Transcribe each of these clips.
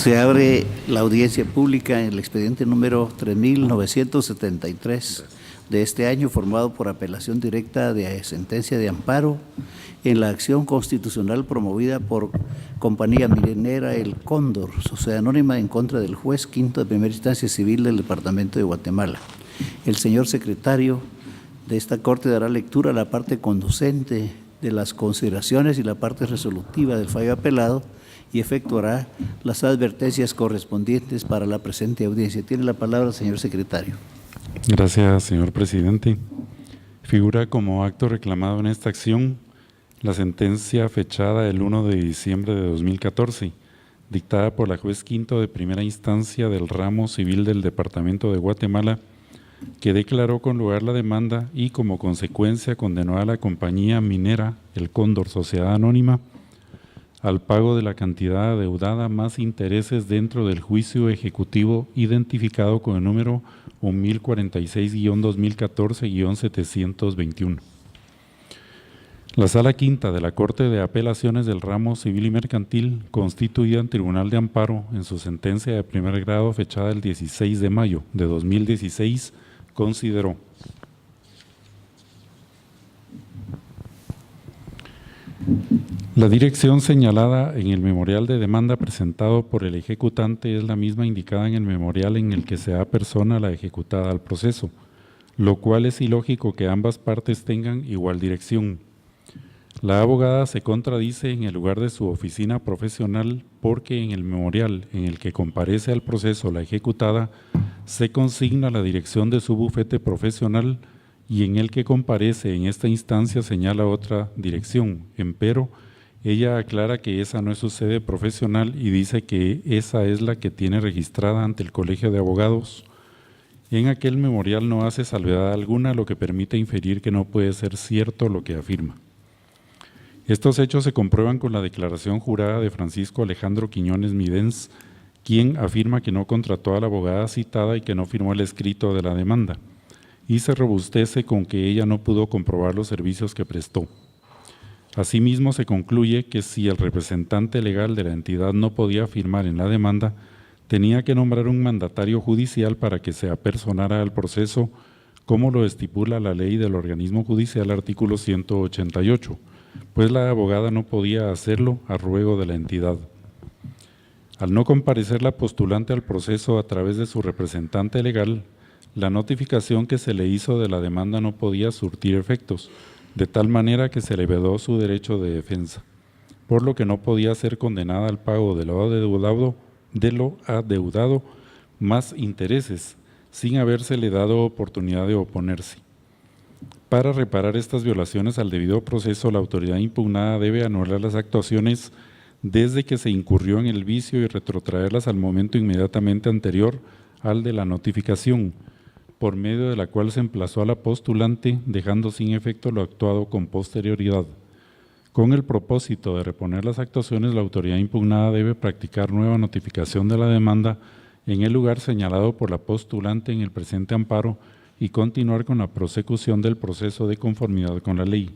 Se abre la audiencia pública en el expediente número 3973 de este año, formado por apelación directa de sentencia de amparo en la acción constitucional promovida por Compañía Minera El Cóndor, Sociedad Anónima, en contra del juez quinto de primera instancia civil del Departamento de Guatemala. El señor secretario de esta Corte dará lectura a la parte conducente de las consideraciones y la parte resolutiva del fallo apelado y efectuará las advertencias correspondientes para la presente audiencia. Tiene la palabra el señor secretario. Gracias, señor presidente. Figura como acto reclamado en esta acción la sentencia fechada el 1 de diciembre de 2014, dictada por la juez quinto de primera instancia del ramo civil del Departamento de Guatemala, que declaró con lugar la demanda y como consecuencia condenó a la compañía minera El Cóndor, Sociedad Anónima, al pago de la cantidad adeudada más intereses dentro del juicio ejecutivo identificado con el número 1046-2014-721. La Sala Quinta de la Corte de Apelaciones del Ramo Civil y Mercantil, constituida en Tribunal de Amparo en su sentencia de primer grado fechada el 16 de mayo de 2016, consideró: la dirección señalada en el memorial de demanda presentado por el ejecutante es la misma indicada en el memorial en el que se apersona la ejecutada al proceso, lo cual es ilógico que ambas partes tengan igual dirección. La abogada se contradice en el lugar de su oficina profesional porque en el memorial en el que comparece al proceso la ejecutada se consigna la dirección de su bufete profesional y en el que comparece en esta instancia señala otra dirección, empero ella aclara que esa no es su sede profesional y dice que esa es la que tiene registrada ante el Colegio de Abogados. En aquel memorial no hace salvedad alguna, lo que permite inferir que no puede ser cierto lo que afirma. Estos hechos se comprueban con la declaración jurada de Francisco Alejandro Quiñones Midens, quien afirma que no contrató a la abogada citada y que no firmó el escrito de la demanda, y se robustece con que ella no pudo comprobar los servicios que prestó. Asimismo, se concluye que si el representante legal de la entidad no podía firmar en la demanda, tenía que nombrar un mandatario judicial para que se apersonara al proceso, como lo estipula la ley del organismo judicial, artículo 188, pues la abogada no podía hacerlo a ruego de la entidad. Al no comparecer la postulante al proceso a través de su representante legal, la notificación que se le hizo de la demanda no podía surtir efectos, de tal manera que se le vedó su derecho de defensa, por lo que no podía ser condenada al pago de lo adeudado más intereses, sin habérsele dado oportunidad de oponerse. Para reparar estas violaciones al debido proceso, la autoridad impugnada debe anular las actuaciones desde que se incurrió en el vicio y retrotraerlas al momento inmediatamente anterior al de la notificación, por medio de la cual se emplazó a la postulante, dejando sin efecto lo actuado con posterioridad. Con el propósito de reponer las actuaciones, la autoridad impugnada debe practicar nueva notificación de la demanda en el lugar señalado por la postulante en el presente amparo y continuar con la prosecución del proceso de conformidad con la ley.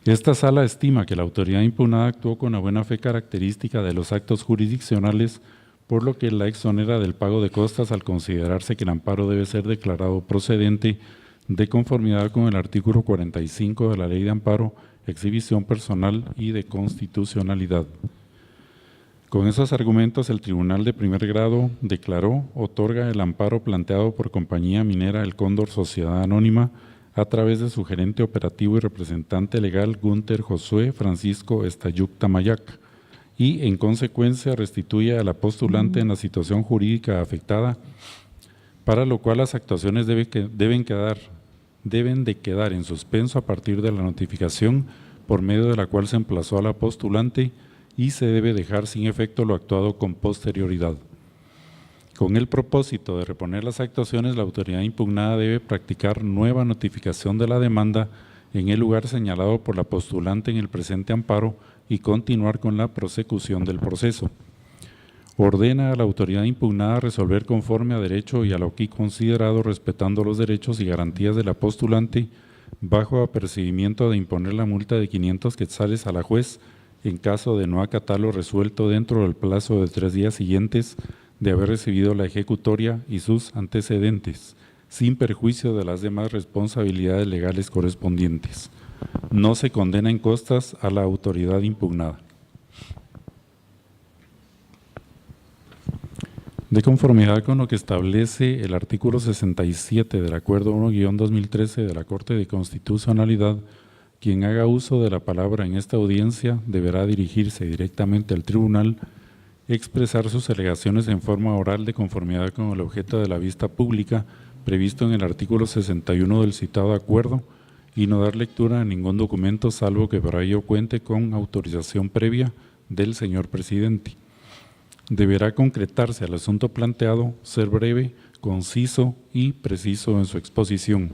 Esta sala estima que la autoridad impugnada actuó con la buena fe característica de los actos jurisdiccionales, por lo que la exonera del pago de costas al considerarse que el amparo debe ser declarado procedente de conformidad con el artículo 45 de la Ley de Amparo, Exhibición Personal y de Constitucionalidad. Con esos argumentos, el Tribunal de Primer Grado declaró, otorga el amparo planteado por Compañía Minera El Cóndor, Sociedad Anónima, a través de su gerente operativo y representante legal Gunter Josué Francisco Estayuc Tamayac, y en consecuencia restituye a la postulante en la situación jurídica afectada, para lo cual las actuaciones deben de quedar en suspenso a partir de la notificación por medio de la cual se emplazó a la postulante y se debe dejar sin efecto lo actuado con posterioridad. Con el propósito de reponer las actuaciones, la autoridad impugnada debe practicar nueva notificación de la demanda en el lugar señalado por la postulante en el presente amparo y continuar con la prosecución del proceso. Ordena a la autoridad impugnada resolver conforme a derecho y a lo aquí considerado, respetando los derechos y garantías de la postulante, bajo apercibimiento de imponer la multa de 500 quetzales a la juez en caso de no acatarlo resuelto dentro del plazo de 3 días siguientes de haber recibido la ejecutoria y sus antecedentes, sin perjuicio de las demás responsabilidades legales correspondientes. No se condena en costas a la autoridad impugnada. De conformidad con lo que establece el artículo 67 del Acuerdo 1-2013 de la Corte de Constitucionalidad, quien haga uso de la palabra en esta audiencia deberá dirigirse directamente al tribunal, expresar sus alegaciones en forma oral de conformidad con el objeto de la vista pública previsto en el artículo 61 del citado acuerdo y no dar lectura a ningún documento salvo que para ello cuente con autorización previa del señor presidente. Deberá concretarse al asunto planteado, ser breve, conciso y preciso en su exposición.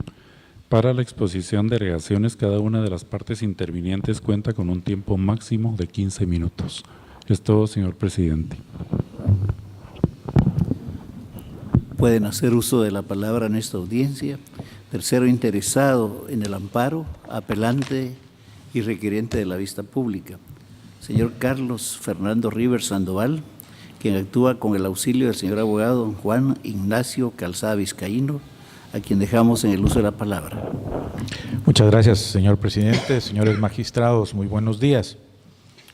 Para la exposición de alegaciones, cada una de las partes intervinientes cuenta con un tiempo máximo de 15 minutos. Es todo, señor presidente. Pueden hacer uso de la palabra en esta audiencia. Tercero interesado en el amparo, apelante y requiriente de la vista pública. Señor Carlos Fernando Rivers Sandoval, quien actúa con el auxilio del señor abogado don Juan Ignacio Calzada Vizcaíno, a quien dejamos en el uso de la palabra. Muchas gracias, señor presidente. Señores magistrados, muy buenos días.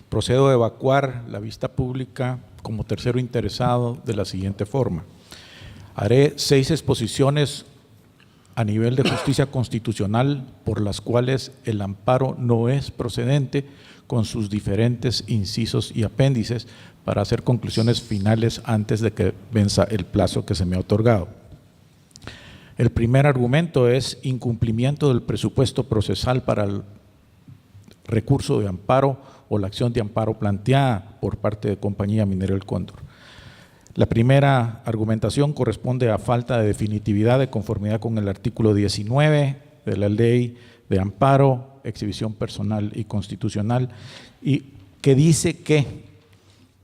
Procedo a evacuar la vista pública como tercero interesado de la siguiente forma. Haré 6 exposiciones a nivel de justicia constitucional por las cuales el amparo no es procedente, con sus diferentes incisos y apéndices, para hacer conclusiones finales antes de que venza el plazo que se me ha otorgado. El primer argumento es incumplimiento del presupuesto procesal para el recurso de amparo o la acción de amparo planteada por parte de Compañía Minera El Cóndor. La primera argumentación corresponde a falta de definitividad de conformidad con el artículo 19 de la Ley de Amparo, Exhibición Personal y Constitucional, y que dice que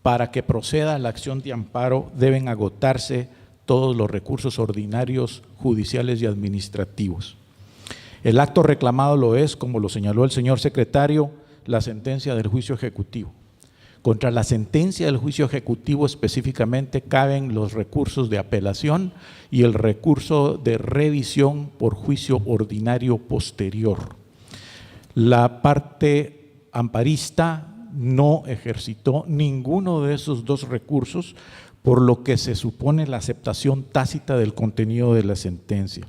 para que proceda la acción de amparo deben agotarse todos los recursos ordinarios, judiciales y administrativos. El acto reclamado lo es, como lo señaló el señor secretario, la sentencia del juicio ejecutivo. Contra la sentencia del juicio ejecutivo específicamente caben los recursos de apelación y el recurso de revisión por juicio ordinario posterior. La parte amparista no ejercitó ninguno de esos 2 recursos, por lo que se supone la aceptación tácita del contenido de la sentencia.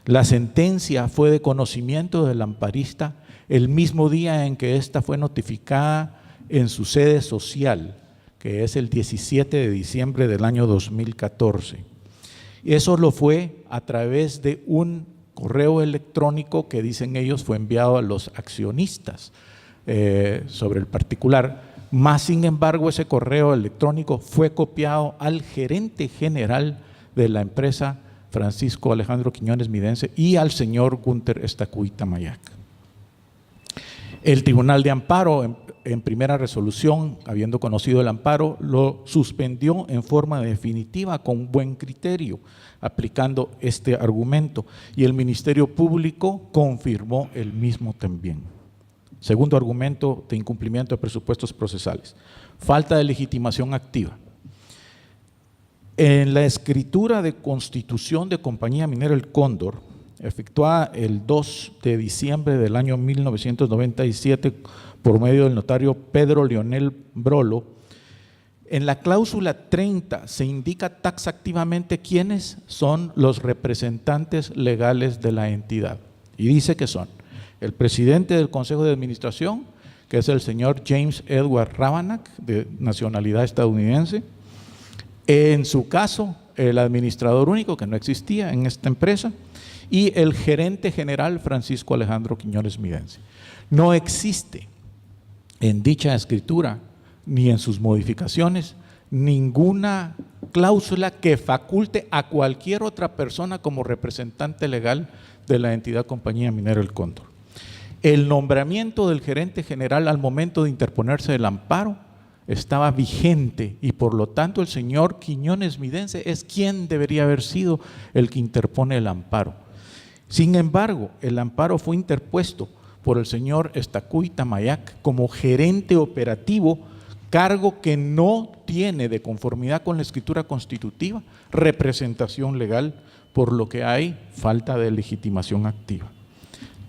La sentencia fue de conocimiento del amparista el mismo día en que ésta fue notificada en su sede social, que es el 17 de diciembre del año 2014. Eso lo fue a través de un correo electrónico que dicen ellos fue enviado a los accionistas sobre el particular, más sin embargo ese correo electrónico fue copiado al gerente general de la empresa, Francisco Alejandro Quiñones Midense, y al señor Gunter Estacuita Mayac. El Tribunal de Amparo, en primera resolución, habiendo conocido el amparo, lo suspendió en forma definitiva con buen criterio, aplicando este argumento, y el Ministerio Público confirmó el mismo también. Segundo argumento de incumplimiento de presupuestos procesales, falta de legitimación activa. En la escritura de constitución de Compañía Minera El Cóndor, efectuada el 2 de diciembre del año 1997 por medio del notario Pedro Leonel Brolo, en la cláusula 30 se indica taxativamente quiénes son los representantes legales de la entidad. Y dice que son el presidente del Consejo de Administración, que es el señor James Edward Rabanak, de nacionalidad estadounidense. En su caso, el administrador único, que no existía en esta empresa, y el gerente general Francisco Alejandro Quiñones Midense. No existe en dicha escritura ni en sus modificaciones ninguna cláusula que faculte a cualquier otra persona como representante legal de la entidad Compañía Minera El Cóndor. El nombramiento del gerente general al momento de interponerse el amparo estaba vigente y por lo tanto el señor Quiñones Midense es quien debería haber sido el que interpone el amparo. Sin embargo, el amparo fue interpuesto por el señor Estacuy Tamayac como gerente operativo, cargo que no tiene, de conformidad con la escritura constitutiva, representación legal, por lo que hay falta de legitimación activa.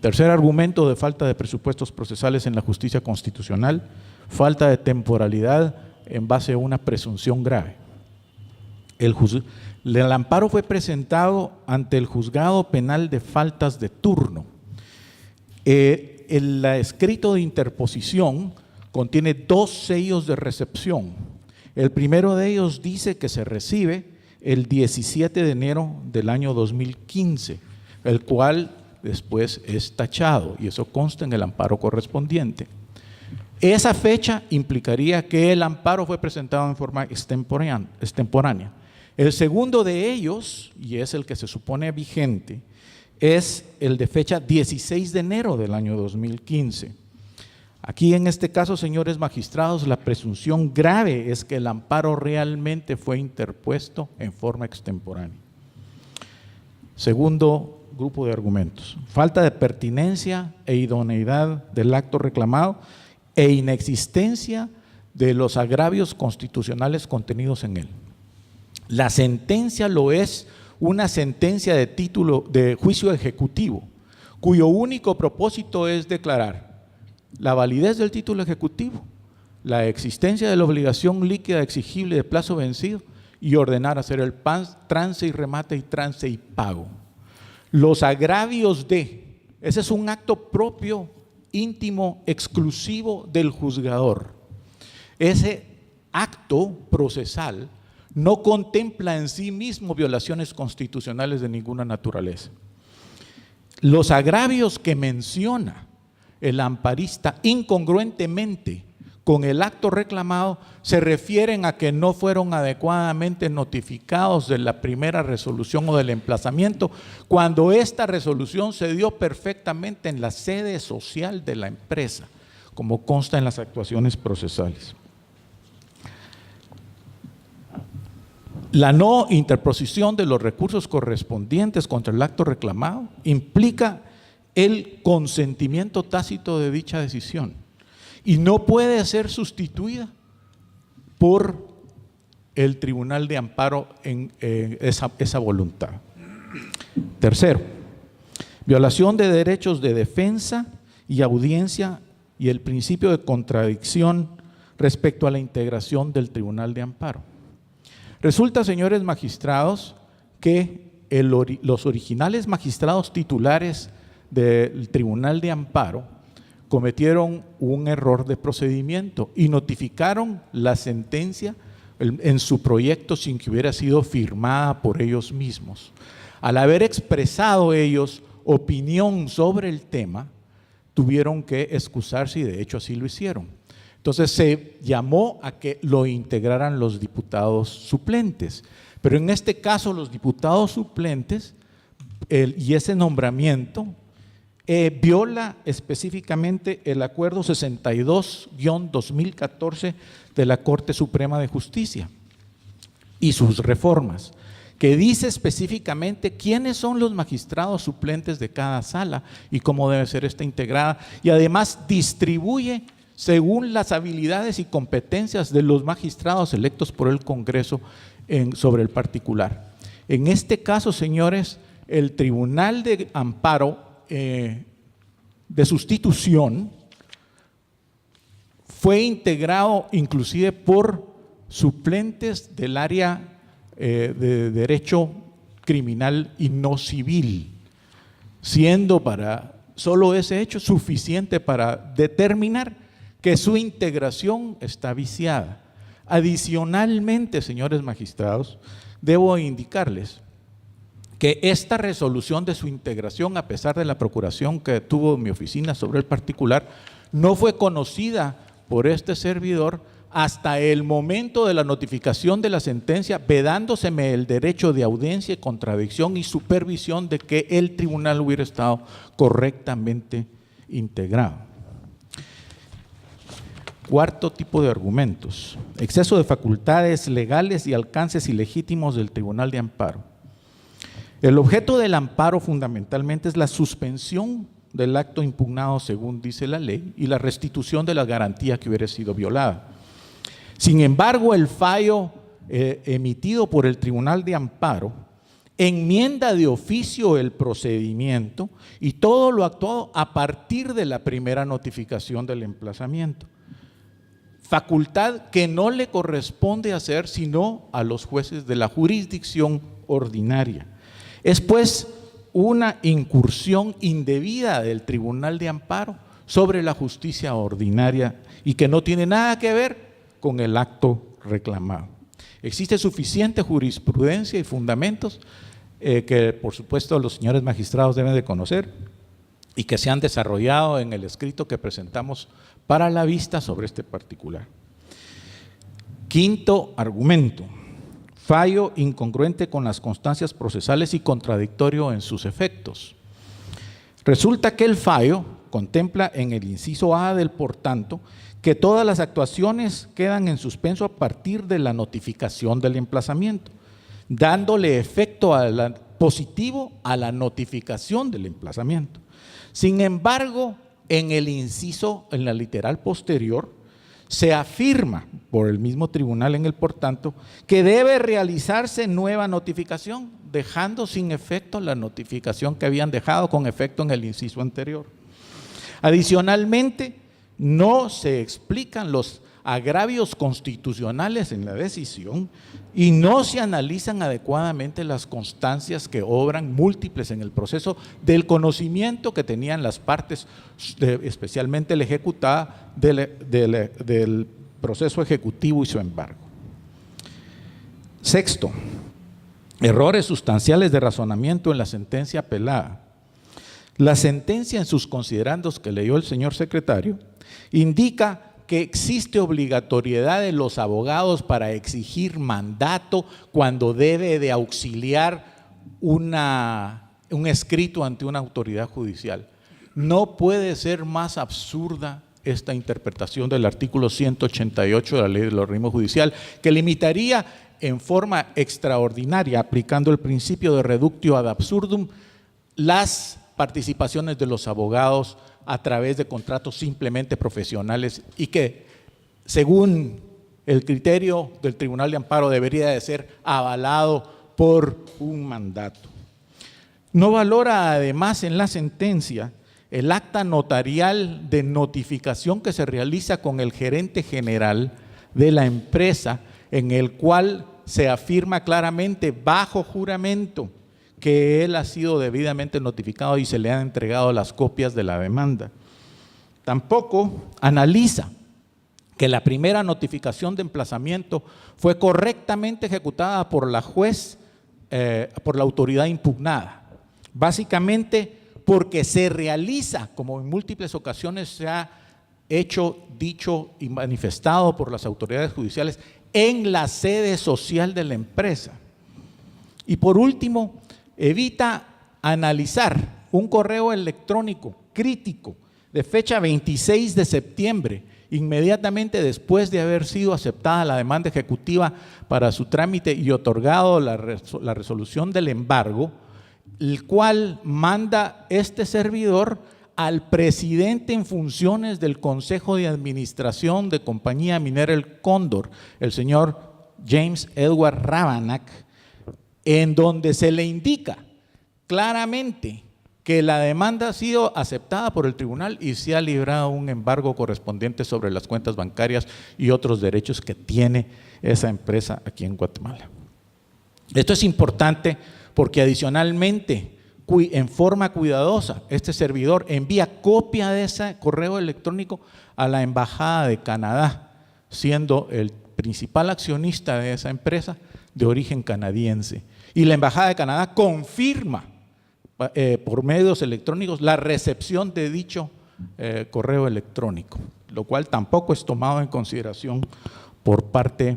Tercer argumento de falta de presupuestos procesales en la justicia constitucional, falta de temporalidad en base a una presunción grave. El amparo fue presentado ante el Juzgado Penal de Faltas de turno. El escrito de interposición contiene 2 sellos de recepción. El primero de ellos dice que se recibe el 17 de enero del año 2015, el cual después es tachado, y eso consta en el amparo correspondiente. Esa fecha implicaría que el amparo fue presentado en forma extemporánea. El segundo de ellos, y es el que se supone vigente, es el de fecha 16 de enero del año 2015. Aquí en este caso, señores magistrados, la presunción grave es que el amparo realmente fue interpuesto en forma extemporánea. Segundo grupo de argumentos: falta de pertinencia e idoneidad del acto reclamado e inexistencia de los agravios constitucionales contenidos en él. La sentencia lo es una sentencia de título de juicio ejecutivo, cuyo único propósito es declarar la validez del título ejecutivo, la existencia de la obligación líquida exigible de plazo vencido y ordenar hacer el trance y remate y trance y pago. Los agravios ese es un acto propio, íntimo, exclusivo del juzgador. Ese acto procesal no contempla en sí mismo violaciones constitucionales de ninguna naturaleza. Los agravios que menciona el amparista incongruentemente con el acto reclamado se refieren a que no fueron adecuadamente notificados de la primera resolución o del emplazamiento, cuando esta resolución se dio perfectamente en la sede social de la empresa, como consta en las actuaciones procesales. La no interposición de los recursos correspondientes contra el acto reclamado implica el consentimiento tácito de dicha decisión y no puede ser sustituida por el Tribunal de Amparo en esa voluntad. Tercero, violación de derechos de defensa y audiencia y el principio de contradicción respecto a la integración del Tribunal de Amparo. Resulta, señores magistrados, que los originales magistrados titulares del Tribunal de Amparo cometieron un error de procedimiento y notificaron la sentencia en su proyecto sin que hubiera sido firmada por ellos mismos. Al haber expresado ellos opinión sobre el tema, tuvieron que excusarse y de hecho así lo hicieron. Entonces se llamó a que lo integraran los diputados suplentes, pero en este caso los diputados suplentes y ese nombramiento viola específicamente el acuerdo 62-2014 de la Corte Suprema de Justicia y sus reformas, que dice específicamente quiénes son los magistrados suplentes de cada sala y cómo debe ser esta integrada, y además distribuye según las habilidades y competencias de los magistrados electos por el Congreso sobre el particular. En este caso, señores, el Tribunal de Amparo de sustitución fue integrado inclusive por suplentes del área de derecho criminal y no civil, siendo para solo ese hecho suficiente para determinar que su integración está viciada. Adicionalmente, señores magistrados, debo indicarles que esta resolución de su integración, a pesar de la procuración que tuvo mi oficina sobre el particular, no fue conocida por este servidor hasta el momento de la notificación de la sentencia, vedándoseme el derecho de audiencia, contradicción y supervisión de que el tribunal hubiera estado correctamente integrado. Cuarto tipo de argumentos: exceso de facultades legales y alcances ilegítimos del Tribunal de Amparo. El objeto del amparo fundamentalmente es la suspensión del acto impugnado según dice la ley y la restitución de la garantía que hubiera sido violada. Sin embargo, el fallo emitido por el Tribunal de Amparo enmienda de oficio el procedimiento y todo lo actuado a partir de la primera notificación del emplazamiento, facultad que no le corresponde hacer sino a los jueces de la jurisdicción ordinaria. Es pues una incursión indebida del Tribunal de Amparo sobre la justicia ordinaria y que no tiene nada que ver con el acto reclamado. Existe suficiente jurisprudencia y fundamentos que por supuesto los señores magistrados deben de conocer y que se han desarrollado en el escrito que presentamos para la vista sobre este particular. Quinto argumento: fallo incongruente con las constancias procesales y contradictorio en sus efectos. Resulta que el fallo contempla en el inciso A del por tanto que todas las actuaciones quedan en suspenso a partir de la notificación del emplazamiento, dándole efecto positivo a la notificación del emplazamiento. Sin embargo, en el inciso, en la literal posterior, se afirma por el mismo tribunal en el por tanto que debe realizarse nueva notificación, dejando sin efecto la notificación que habían dejado con efecto en el inciso anterior. Adicionalmente, no se explican los agravios constitucionales en la decisión y no se analizan adecuadamente las constancias que obran múltiples en el proceso del conocimiento que tenían las partes, especialmente la ejecutada del proceso ejecutivo y su embargo. Sexto, errores sustanciales de razonamiento en la sentencia apelada. La sentencia en sus considerandos que leyó el señor secretario indica que existe obligatoriedad de los abogados para exigir mandato cuando debe de auxiliar un escrito ante una autoridad judicial. No puede ser más absurda esta interpretación del artículo 188 de la Ley del Organismo Judicial, que limitaría en forma extraordinaria, aplicando el principio de reductio ad absurdum, las participaciones de los abogados a través de contratos simplemente profesionales y que, según el criterio del Tribunal de Amparo, debería de ser avalado por un mandato. No valora además en la sentencia el acta notarial de notificación que se realiza con el gerente general de la empresa, en el cual se afirma claramente bajo juramento que él ha sido debidamente notificado y se le han entregado las copias de la demanda. Tampoco analiza que la primera notificación de emplazamiento fue correctamente ejecutada por la juez, por la autoridad impugnada, básicamente porque se realiza, como en múltiples ocasiones se ha hecho, dicho y manifestado por las autoridades judiciales, en la sede social de la empresa. Y por último, evita analizar un correo electrónico crítico de fecha 26 de septiembre, inmediatamente después de haber sido aceptada la demanda ejecutiva para su trámite y otorgado la resolución del embargo, el cual manda este servidor al presidente en funciones del Consejo de Administración de Compañía Minera El Cóndor, el señor James Edward Rabanak, en donde se le indica claramente que la demanda ha sido aceptada por el tribunal y se ha librado un embargo correspondiente sobre las cuentas bancarias y otros derechos que tiene esa empresa aquí en Guatemala. Esto es importante porque adicionalmente, en forma cuidadosa, este servidor envía copia de ese correo electrónico a la Embajada de Canadá, siendo el principal accionista de esa empresa de origen canadiense. Y la Embajada de Canadá confirma por medios electrónicos la recepción de dicho correo electrónico, lo cual tampoco es tomado en consideración por parte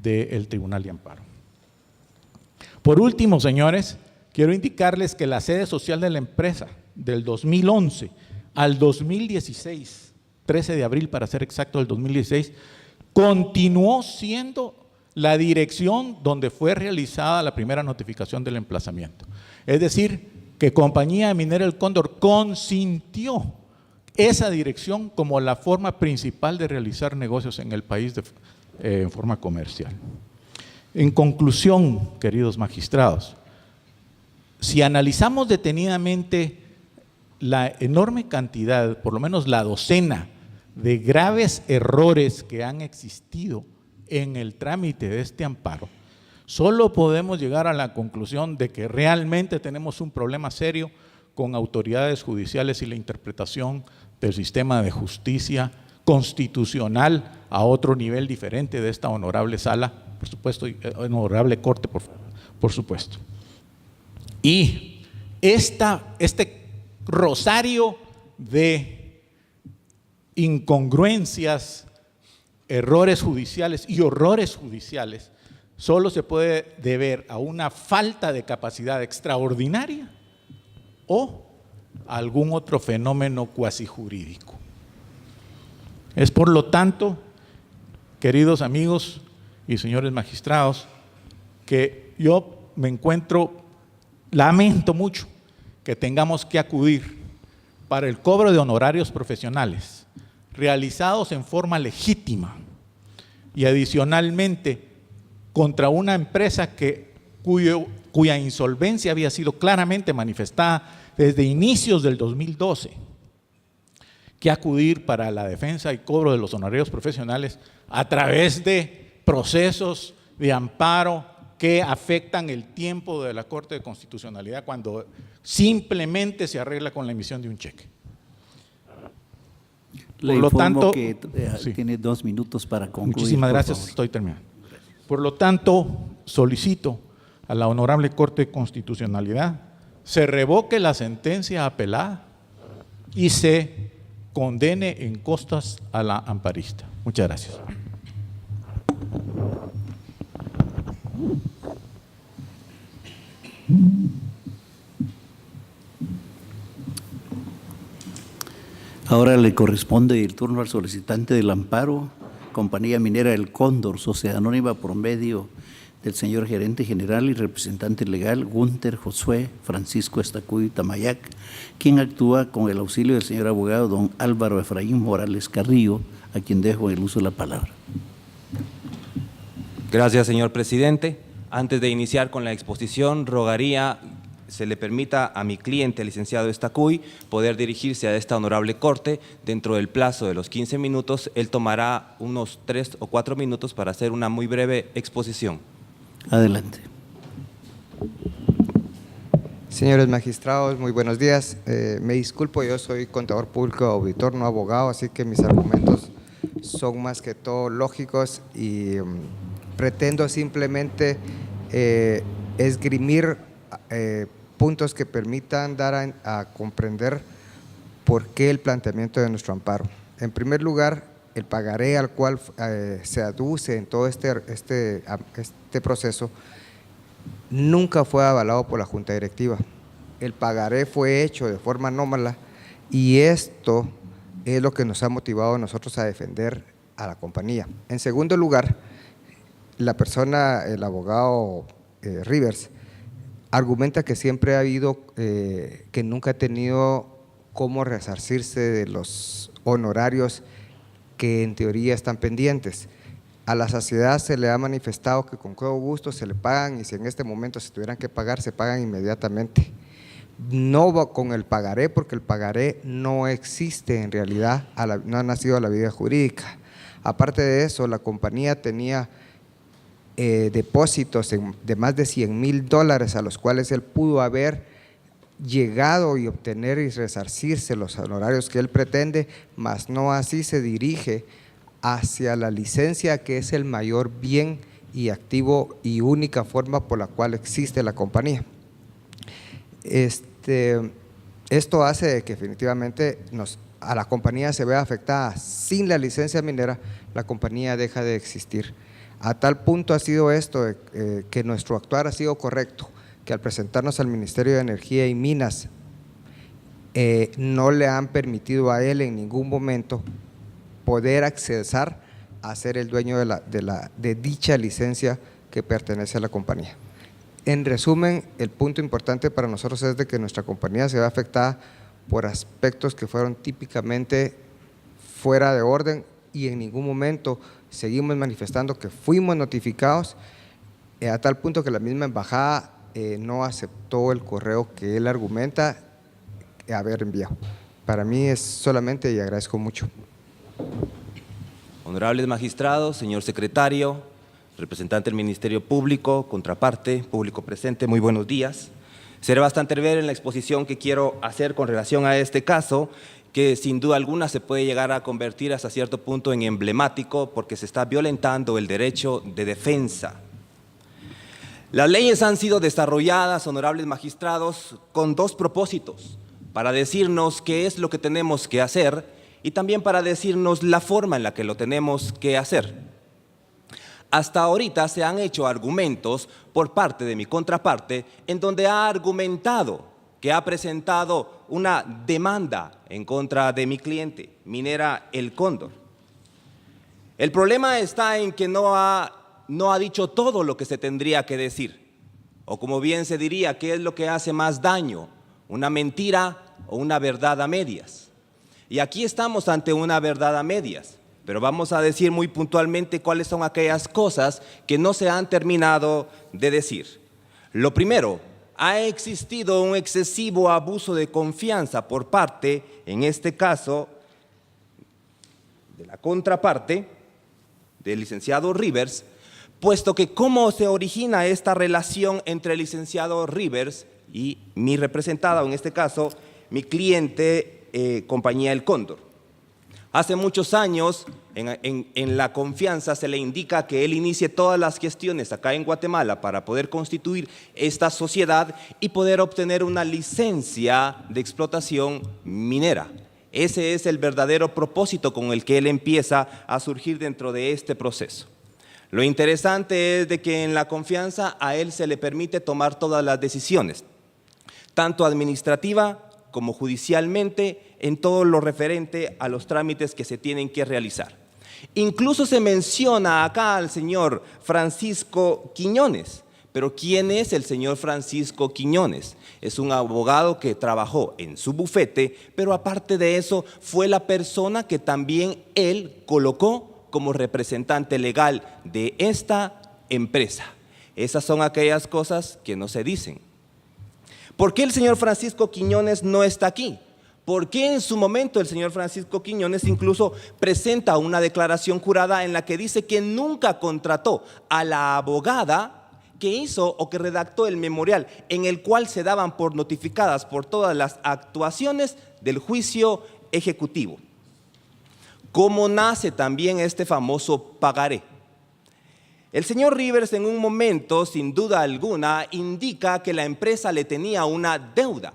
del Tribunal de Amparo. Por último, señores, quiero indicarles que la sede social de la empresa del 2011 al 2016, 13 de abril para ser exacto del 2016, continuó siendo la dirección donde fue realizada la primera notificación del emplazamiento. Es decir, que Compañía Minera El Cóndor consintió esa dirección como la forma principal de realizar negocios en el país en forma comercial. En conclusión, queridos magistrados, si analizamos detenidamente la enorme cantidad, por lo menos la docena de graves errores que han existido en el trámite de este amparo, solo podemos llegar a la conclusión de que realmente tenemos un problema serio con autoridades judiciales y la interpretación del sistema de justicia constitucional a otro nivel diferente de esta honorable sala, por supuesto, y honorable corte, por supuesto. Y este rosario de incongruencias, errores judiciales y horrores judiciales solo se puede deber a una falta de capacidad extraordinaria o algún otro fenómeno cuasi jurídico. Es por lo tanto, queridos amigos y señores magistrados, que yo lamento mucho que tengamos que acudir para el cobro de honorarios profesionales realizados en forma legítima y adicionalmente contra una empresa cuya insolvencia había sido claramente manifestada desde inicios del 2012, que acudir para la defensa y cobro de los honorarios profesionales a través de procesos de amparo que afectan el tiempo de la Corte de Constitucionalidad cuando simplemente se arregla con la emisión de un cheque. Le Por lo informo tanto, que sí. tiene 2 minutos para concluir. Muchísimas gracias, favor. estoy terminando. Por lo tanto, solicito a la Honorable Corte de Constitucionalidad se revoque la sentencia apelada y se condene en costas a la amparista. Muchas gracias. Ahora le corresponde el turno al solicitante del amparo, Compañía Minera El Cóndor, Sociedad Anónima, por medio del señor gerente general y representante legal Gunter Josué Francisco Estacuy Tamayac, quien actúa con el auxilio del señor abogado don Álvaro Efraín Morales Carrillo, a quien dejo el uso de la palabra. Gracias, señor presidente. Antes de iniciar con la exposición, rogaría se le permita a mi cliente, el licenciado Estacuy, poder dirigirse a esta honorable corte. Dentro del plazo de los 15 minutos, él tomará unos 3 o 4 minutos para hacer una muy breve exposición. Adelante. Señores magistrados, muy buenos días. Me disculpo, yo soy contador público, auditor, no abogado, así que mis argumentos son más que todo lógicos y pretendo simplemente esgrimir puntos que permitan dar a comprender por qué el planteamiento de nuestro amparo. En primer lugar, el pagaré al cual se aduce en todo este proceso nunca fue avalado por la Junta Directiva. El pagaré fue hecho de forma anómala y esto es lo que nos ha motivado a nosotros a defender a la compañía. En segundo lugar, la persona, el abogado Rivers, argumenta que siempre ha habido, que nunca ha tenido cómo resarcirse de los honorarios que en teoría están pendientes. A la sociedad se le ha manifestado que con todo gusto se le pagan y si en este momento se tuvieran que pagar, se pagan inmediatamente. No va con el pagaré, porque el pagaré no existe en realidad, no ha nacido a la vida jurídica. Aparte de eso, la compañía tenía depósitos de más de $100,000 a los cuales él pudo haber llegado y obtener y resarcirse los honorarios que él pretende, mas no así se dirige hacia la licencia, que es el mayor bien y activo y única forma por la cual existe la compañía. Esto hace que definitivamente a la compañía se vea afectada. Sin la licencia minera, la compañía deja de existir. A tal punto ha sido esto, que nuestro actuar ha sido correcto, que al presentarnos al Ministerio de Energía y Minas, no le han permitido a él en ningún momento poder accesar a ser el dueño de dicha licencia que pertenece a la compañía. En resumen, el punto importante para nosotros es de que nuestra compañía se ve afectada por aspectos que fueron típicamente fuera de orden y en ningún momento seguimos manifestando que fuimos notificados a tal punto que la misma embajada no aceptó el correo que él argumenta haber enviado. Para mí es solamente y agradezco mucho. Honorables magistrados, señor secretario, representante del Ministerio Público, contraparte, público presente, muy buenos días. Seré bastante breve en la exposición que quiero hacer con relación a este caso, que sin duda alguna se puede llegar a convertir hasta cierto punto en emblemático porque se está violentando el derecho de defensa. Las leyes han sido desarrolladas, honorables magistrados, con dos propósitos: para decirnos qué es lo que tenemos que hacer y también para decirnos la forma en la que lo tenemos que hacer. Hasta ahorita se han hecho argumentos por parte de mi contraparte en donde ha argumentado que ha presentado una demanda en contra de mi cliente, Minera El Cóndor. El problema está en que no ha dicho todo lo que se tendría que decir, o como bien se diría, ¿qué es lo que hace más daño? ¿Una mentira o una verdad a medias? Y aquí estamos ante una verdad a medias, pero vamos a decir muy puntualmente cuáles son aquellas cosas que no se han terminado de decir. Lo primero, ha existido un excesivo abuso de confianza por parte, en este caso, de la contraparte, del licenciado Rivers, puesto que cómo se origina esta relación entre el licenciado Rivers y mi representada, en este caso, mi cliente, Compañía El Cóndor. Hace muchos años, en la confianza se le indica que él inicie todas las gestiones acá en Guatemala para poder constituir esta sociedad y poder obtener una licencia de explotación minera. Ese es el verdadero propósito con el que él empieza a surgir dentro de este proceso. Lo interesante es de que en la confianza a él se le permite tomar todas las decisiones, tanto administrativa como judicialmente, en todo lo referente a los trámites que se tienen que realizar. Incluso se menciona acá al señor Francisco Quiñones. Pero ¿quién es el señor Francisco Quiñones? Es un abogado que trabajó en su bufete, pero aparte de eso fue la persona que también él colocó como representante legal de esta empresa. Esas son aquellas cosas que no se dicen. ¿Por qué el señor Francisco Quiñones no está aquí? ¿Por qué en su momento el señor Francisco Quiñones incluso presenta una declaración jurada en la que dice que nunca contrató a la abogada que hizo o que redactó el memorial en el cual se daban por notificadas por todas las actuaciones del juicio ejecutivo? ¿Cómo nace también este famoso pagaré? El señor Rivers en un momento, sin duda alguna, indica que la empresa le tenía una deuda.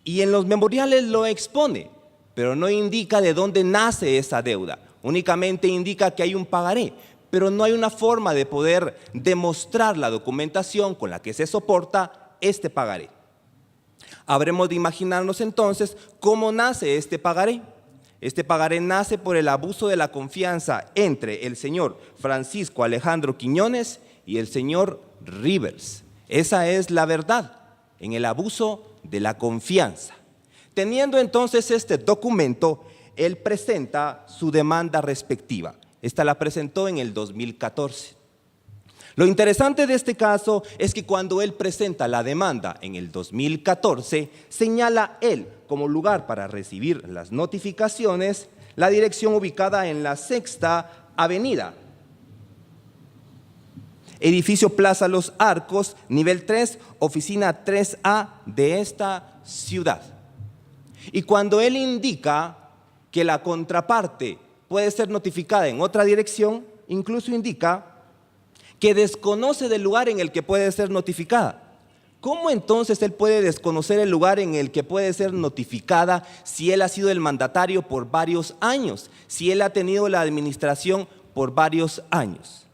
Y en los memoriales lo expone, pero no indica de dónde nace esa deuda. Únicamente indica que hay un pagaré, pero no hay una forma de poder demostrar la documentación con la que se soporta este pagaré. Habremos de imaginarnos entonces cómo nace este pagaré. Este pagaré nace por el abuso de la confianza entre el señor Francisco Alejandro Quiñones y el señor Rivers. Esa es la verdad, en el abuso de la confianza. Teniendo entonces este documento, él presenta su demanda respectiva. Esta la presentó en el 2014. Lo interesante de este caso es que cuando él presenta la demanda en el 2014, señala él como lugar para recibir las notificaciones la dirección ubicada en la 6ª Avenida, edificio Plaza Los Arcos, nivel 3, oficina 3A de esta ciudad. Y cuando él indica que la contraparte puede ser notificada en otra dirección, incluso indica que desconoce del lugar en el que puede ser notificada. ¿Cómo entonces él puede desconocer el lugar en el que puede ser notificada si él ha sido el mandatario por varios años, si él ha tenido la administración por varios años?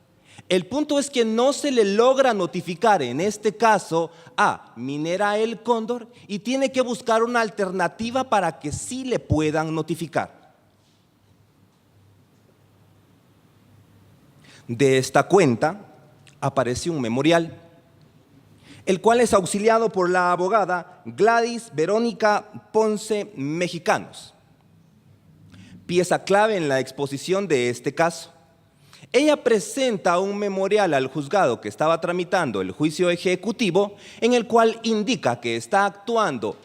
El punto es que no se le logra notificar en este caso a Minera El Cóndor y tiene que buscar una alternativa para que sí le puedan notificar. De esta cuenta aparece un memorial el cual es auxiliado por la abogada Gladys Verónica Ponce Mexicanos, pieza clave en la exposición de este caso. Ella presenta un memorial al juzgado que estaba tramitando el juicio ejecutivo, en el cual indica que está actuando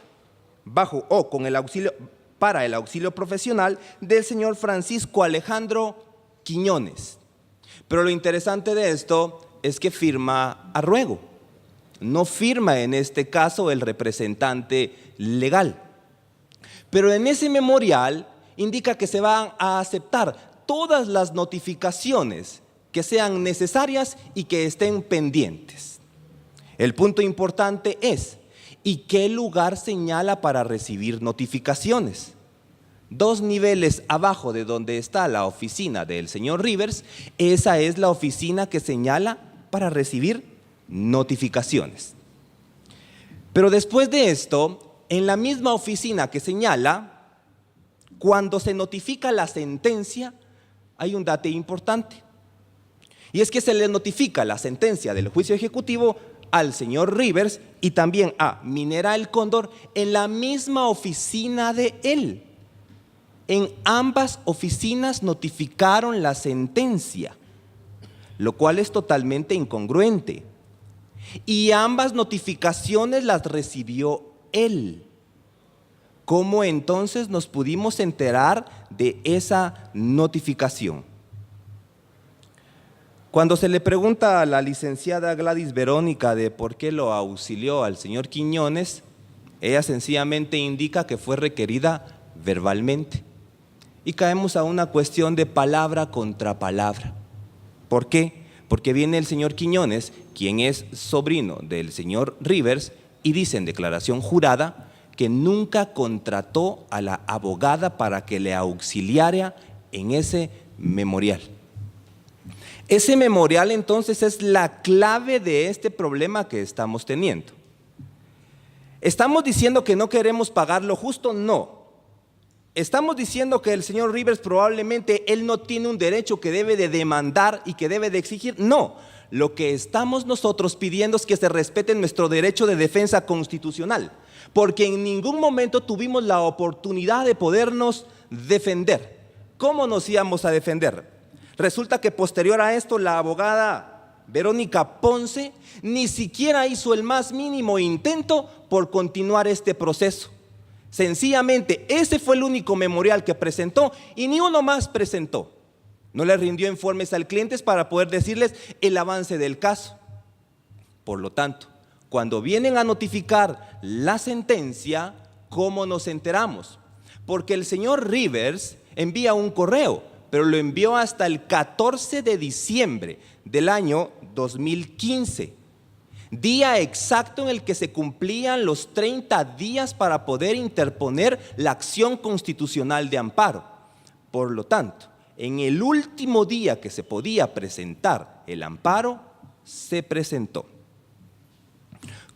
bajo o con el auxilio, para el auxilio profesional del señor Francisco Alejandro Quiñones. Pero lo interesante de esto es que firma a ruego. No firma en este caso el representante legal. Pero en ese memorial indica que se van a aceptar todas las notificaciones que sean necesarias y que estén pendientes. El punto importante es, ¿y qué lugar señala para recibir notificaciones? 2 niveles abajo de donde está la oficina del señor Rivers, esa es la oficina que señala para recibir notificaciones. Pero después de esto, en la misma oficina que señala, cuando se notifica la sentencia, hay un dato importante. Y es que se le notifica la sentencia del juicio ejecutivo al señor Rivers y también a Minera El Cóndor en la misma oficina de él. En ambas oficinas notificaron la sentencia, lo cual es totalmente incongruente. Y ambas notificaciones las recibió él. ¿Cómo entonces nos pudimos enterar de esa notificación? Cuando se le pregunta a la licenciada Gladys Verónica de por qué lo auxilió al señor Quiñones, ella sencillamente indica que fue requerida verbalmente. Y caemos a una cuestión de palabra contra palabra. ¿Por qué? Porque viene el señor Quiñones, quien es sobrino del señor Rivers, y dice en declaración jurada que nunca contrató a la abogada para que le auxiliara en ese memorial. Ese memorial entonces es la clave de este problema que estamos teniendo. ¿Estamos diciendo que no queremos pagar lo justo? No. ¿Estamos diciendo que el señor Rivers probablemente él no tiene un derecho que debe de demandar y que debe de exigir? No. Lo que estamos nosotros pidiendo es que se respete nuestro derecho de defensa constitucional, porque en ningún momento tuvimos la oportunidad de podernos defender. ¿Cómo nos íbamos a defender? Resulta que posterior a esto la abogada Verónica Ponce ni siquiera hizo el más mínimo intento por continuar este proceso. Sencillamente ese fue el único memorial que presentó y ni uno más presentó. No le rindió informes al cliente para poder decirles el avance del caso. Por lo tanto, cuando vienen a notificar la sentencia, ¿cómo nos enteramos? Porque el señor Rivers envía un correo, pero lo envió hasta el 14 de diciembre del año 2015, día exacto en el que se cumplían los 30 días para poder interponer la acción constitucional de amparo. Por lo tanto, en el último día que se podía presentar el amparo, se presentó.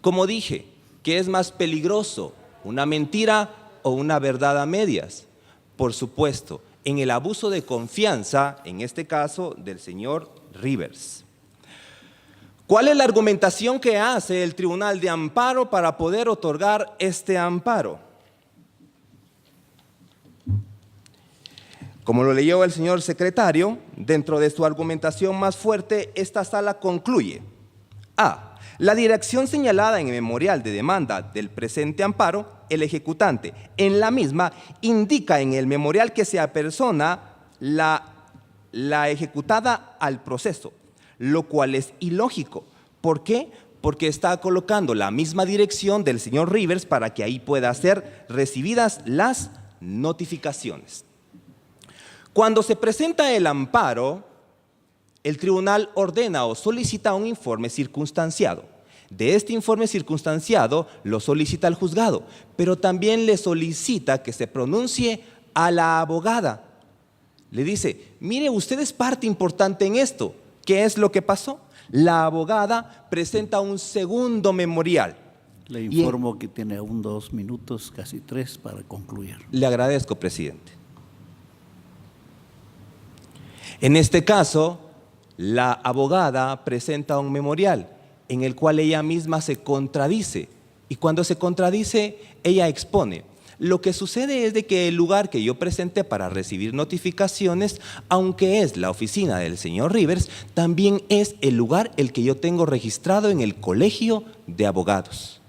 Como dije, ¿qué es más peligroso? ¿Una mentira o una verdad a medias? Por supuesto, en el abuso de confianza, en este caso del señor Rivers. ¿Cuál es la argumentación que hace el Tribunal de Amparo para poder otorgar este amparo? Como lo leyó el señor secretario, dentro de su argumentación más fuerte, esta sala concluye: A. La dirección señalada en el memorial de demanda del presente amparo, el ejecutante en la misma indica en el memorial que se apersona la ejecutada al proceso, lo cual es ilógico. ¿Por qué? Porque está colocando la misma dirección del señor Rivers para que ahí pueda ser recibidas las notificaciones. Cuando se presenta el amparo, el tribunal ordena o solicita un informe circunstanciado. De este informe circunstanciado lo solicita el juzgado, pero también le solicita que se pronuncie a la abogada. Le dice: mire, usted es parte importante en esto. ¿Qué es lo que pasó? La abogada presenta un segundo memorial. Le informo que tiene aún 2 minutos, casi 3, para concluir. Le agradezco, presidente. En este caso, la abogada presenta un memorial en el cual ella misma se contradice. Y cuando se contradice, ella expone. Lo que sucede es de que el lugar que yo presenté para recibir notificaciones, aunque es la oficina del señor Rivers, también es el lugar el que yo tengo registrado en el Colegio de Abogados.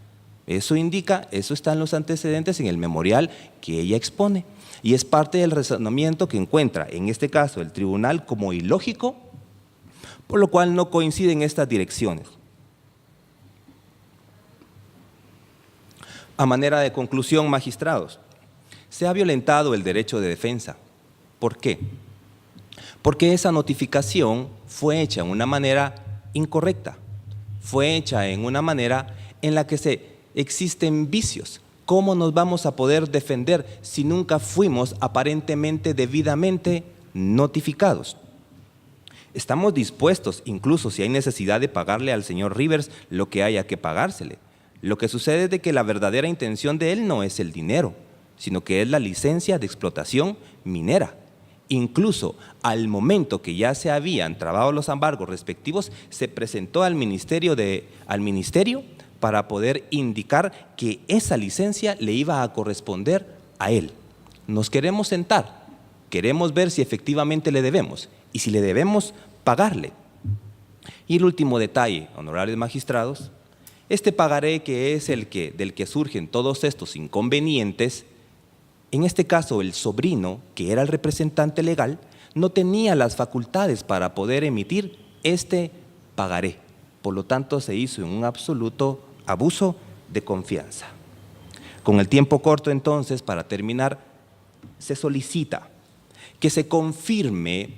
Eso indica, eso está en los antecedentes en el memorial que ella expone. Y es parte del razonamiento que encuentra, en este caso, el tribunal como ilógico, por lo cual no coinciden estas direcciones. A manera de conclusión, magistrados, se ha violentado el derecho de defensa. ¿Por qué? Porque esa notificación fue hecha de una manera incorrecta, fue hecha en una manera en la que existen vicios. ¿Cómo nos vamos a poder defender si nunca fuimos aparentemente debidamente notificados? Estamos dispuestos, incluso si hay necesidad de pagarle al señor Rivers lo que haya que pagársele. Lo que sucede es de que la verdadera intención de él no es el dinero, sino que es la licencia de explotación minera. Incluso al momento que ya se habían trabado los embargos respectivos, se presentó al ministerio para poder indicar que esa licencia le iba a corresponder a él. Nos queremos sentar, queremos ver si efectivamente le debemos y si le debemos pagarle. Y el último detalle, honorables magistrados, este pagaré que es del que surgen todos estos inconvenientes, en este caso el sobrino, que era el representante legal, no tenía las facultades para poder emitir este pagaré. Por lo tanto, se hizo en un absoluto abuso de confianza. Con el tiempo corto, entonces, para terminar, se solicita que se confirme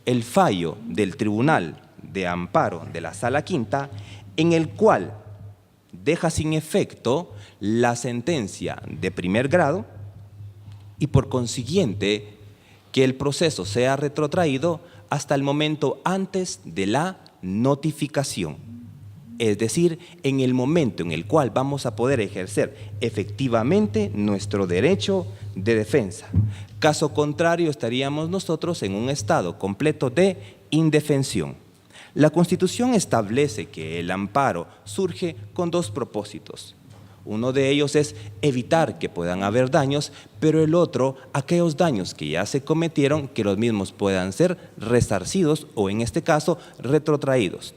el fallo del Tribunal de Amparo de la Sala Quinta, en el cual deja sin efecto la sentencia de primer grado y por consiguiente que el proceso sea retrotraído hasta el momento antes de la notificación. Es decir, en el momento en el cual vamos a poder ejercer efectivamente nuestro derecho de defensa. Caso contrario, estaríamos nosotros en un estado completo de indefensión. La Constitución establece que el amparo surge con dos propósitos. Uno de ellos es evitar que puedan haber daños, pero el otro, aquellos daños que ya se cometieron, que los mismos puedan ser resarcidos o en este caso retrotraídos.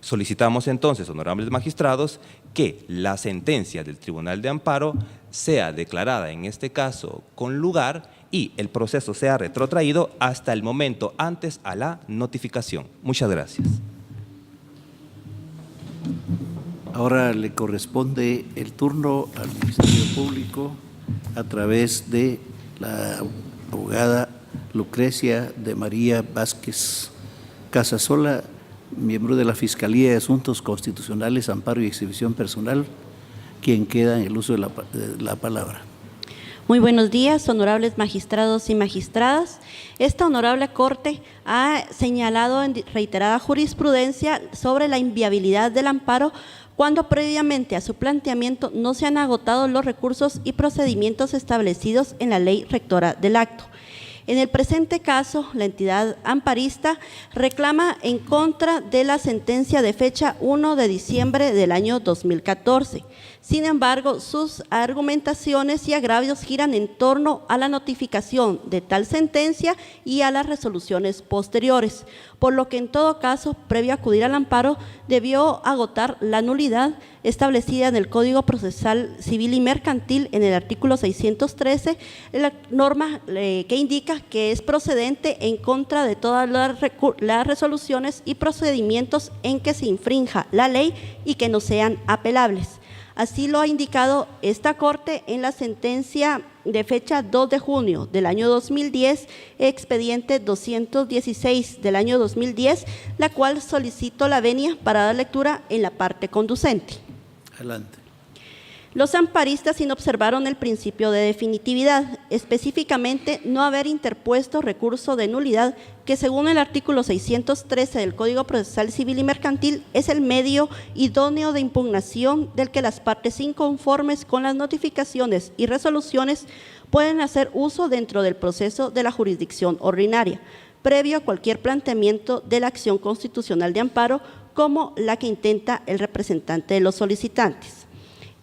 Solicitamos entonces, honorables magistrados, que la sentencia del Tribunal de Amparo sea declarada en este caso con lugar y el proceso sea retrotraído hasta el momento antes a la notificación. Muchas gracias. Ahora le corresponde el turno al Ministerio Público a través de la abogada Lucrecia de María Vázquez Casasola, miembro de la Fiscalía de Asuntos Constitucionales, Amparo y Exhibición Personal, quien queda en el uso de la palabra. Muy buenos días, honorables magistrados y magistradas. Esta honorable Corte ha señalado en reiterada jurisprudencia sobre la inviabilidad del amparo cuando previamente a su planteamiento no se han agotado los recursos y procedimientos establecidos en la ley rectora del acto. En el presente caso, la entidad amparista reclama en contra de la sentencia de fecha 1 de diciembre del año 2014. Sin embargo, sus argumentaciones y agravios giran en torno a la notificación de tal sentencia y a las resoluciones posteriores, por lo que en todo caso, previo a acudir al amparo, debió agotar la nulidad establecida en el Código Procesal Civil y Mercantil en el artículo 613, la norma que indica que es procedente en contra de todas las resoluciones y procedimientos en que se infrinja la ley y que no sean apelables. Así lo ha indicado esta Corte en la sentencia de fecha 2 de junio del año 2010, expediente 216 del año 2010, la cual solicito la venia para dar lectura en la parte conducente. Adelante. Los amparistas inobservaron el principio de definitividad, específicamente no haber interpuesto recurso de nulidad que según el artículo 613 del Código Procesal Civil y Mercantil es el medio idóneo de impugnación del que las partes inconformes con las notificaciones y resoluciones pueden hacer uso dentro del proceso de la jurisdicción ordinaria, previo a cualquier planteamiento de la acción constitucional de amparo como la que intenta el representante de los solicitantes.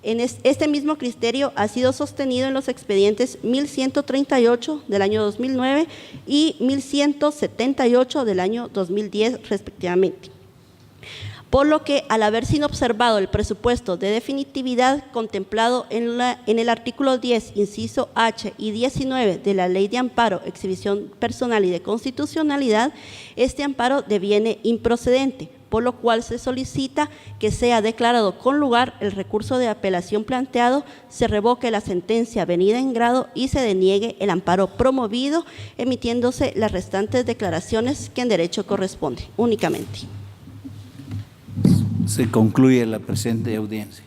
Este mismo criterio ha sido sostenido en los expedientes 1138 del año 2009 y 1178 del año 2010 respectivamente. Por lo que, al haber sido observado el presupuesto de definitividad contemplado en el artículo 10, inciso H y 19 de la Ley de Amparo, Exhibición Personal y de Constitucionalidad, este amparo deviene improcedente, por lo cual se solicita que sea declarado con lugar el recurso de apelación planteado, se revoque la sentencia venida en grado y se deniegue el amparo promovido, emitiéndose las restantes declaraciones que en derecho corresponde únicamente. Se concluye la presente audiencia.